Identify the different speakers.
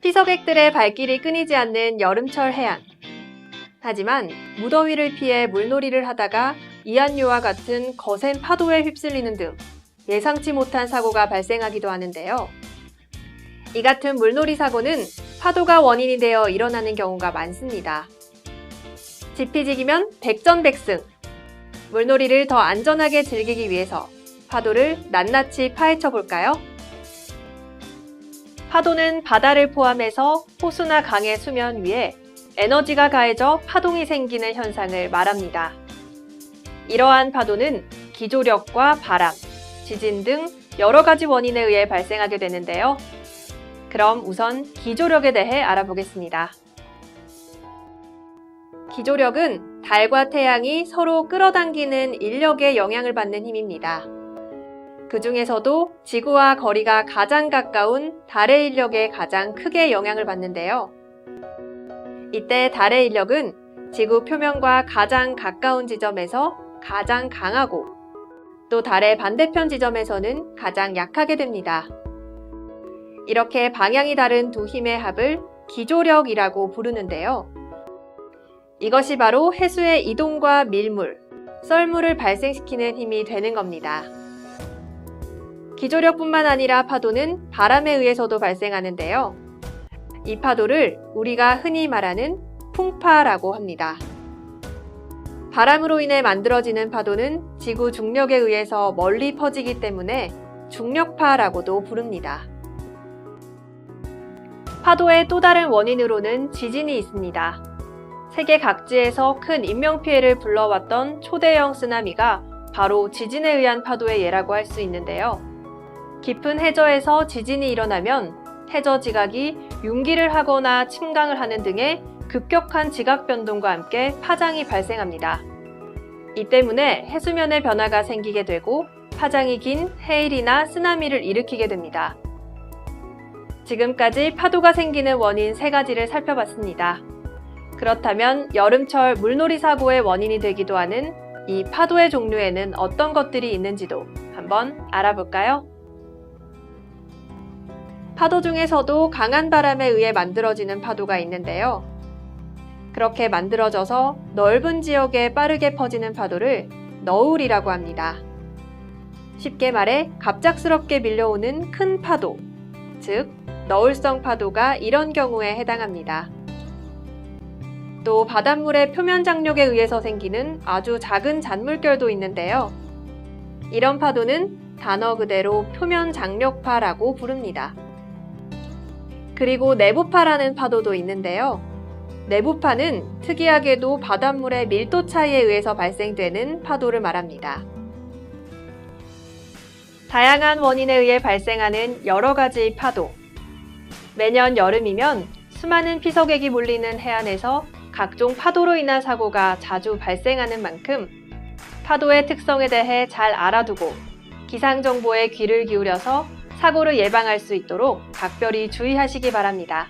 Speaker 1: 피서객들의 발길이 끊이지 않는 여름철 해안. 하지만 무더위를 피해 물놀이를 하다가 이안류와 같은 거센 파도에 휩쓸리는 등 예상치 못한 사고가 발생하기도 하는데요. 이 같은 물놀이 사고는 파도가 원인이 되어 일어나는 경우가 많습니다. 지피지기면 백전백승. 물놀이를 더 안전하게 즐기기 위해서 파도를 낱낱이 파헤쳐 볼까요? 파도는 바다를 포함해서 호수나 강의 수면 위에 에너지가 가해져 파동이 생기는 현상을 말합니다. 이러한 파도는 기조력과 바람, 지진 등 여러 가지 원인에 의해 발생하게 되는데요. 그럼 우선 기조력에 대해 알아보겠습니다. 기조력은 달과 태양이 서로 끌어당기는 인력의 영향을 받는 힘입니다. 그 중에서도 지구와 거리가 가장 가까운 달의 인력에 가장 크게 영향을 받는데요. 이때 달의 인력은 지구 표면과 가장 가까운 지점에서 가장 강하고 또 달의 반대편 지점에서는 가장 약하게 됩니다. 이렇게 방향이 다른 두 힘의 합을 기조력이라고 부르는데요. 이것이 바로 해수의 이동과 밀물, 썰물을 발생시키는 힘이 되는 겁니다. 기조력뿐만 아니라 파도는 바람에 의해서도 발생하는데요. 이 파도를 우리가 흔히 말하는 풍파라고 합니다. 바람으로 인해 만들어지는 파도는 지구 중력에 의해서 멀리 퍼지기 때문에 중력파라고도 부릅니다. 파도의 또 다른 원인으로는 지진이 있습니다. 세계 각지에서 큰 인명피해를 불러왔던 초대형 쓰나미가 바로 지진에 의한 파도의 예라고 할 수 있는데요. 깊은 해저에서 지진이 일어나면 해저 지각이 융기를 하거나 침강을 하는 등의 급격한 지각 변동과 함께 파장이 발생합니다. 이 때문에 해수면의 변화가 생기게 되고 파장이 긴 해일이나 쓰나미를 일으키게 됩니다. 지금까지 파도가 생기는 원인 3가지를 살펴봤습니다. 그렇다면 여름철 물놀이 사고의 원인이 되기도 하는 이 파도의 종류에는 어떤 것들이 있는지도 한번 알아볼까요? 파도 중에서도 강한 바람에 의해 만들어지는 파도가 있는데요. 그렇게 만들어져서 넓은 지역에 빠르게 퍼지는 파도를 너울이라고 합니다. 쉽게 말해 갑작스럽게 밀려오는 큰 파도, 즉 너울성 파도가 이런 경우에 해당합니다. 또 바닷물의 표면 장력에 의해서 생기는 아주 작은 잔물결도 있는데요. 이런 파도는 단어 그대로 표면 장력파라고 부릅니다. 그리고 내부파라는 파도도 있는데요. 내부파는 특이하게도 바닷물의 밀도 차이에 의해서 발생되는 파도를 말합니다. 다양한 원인에 의해 발생하는 여러 가지 파도. 매년 여름이면 수많은 피서객이 몰리는 해안에서 각종 파도로 인한 사고가 자주 발생하는 만큼 파도의 특성에 대해 잘 알아두고 기상정보에 귀를 기울여서 사고를 예방할 수 있도록 각별히 주의하시기 바랍니다.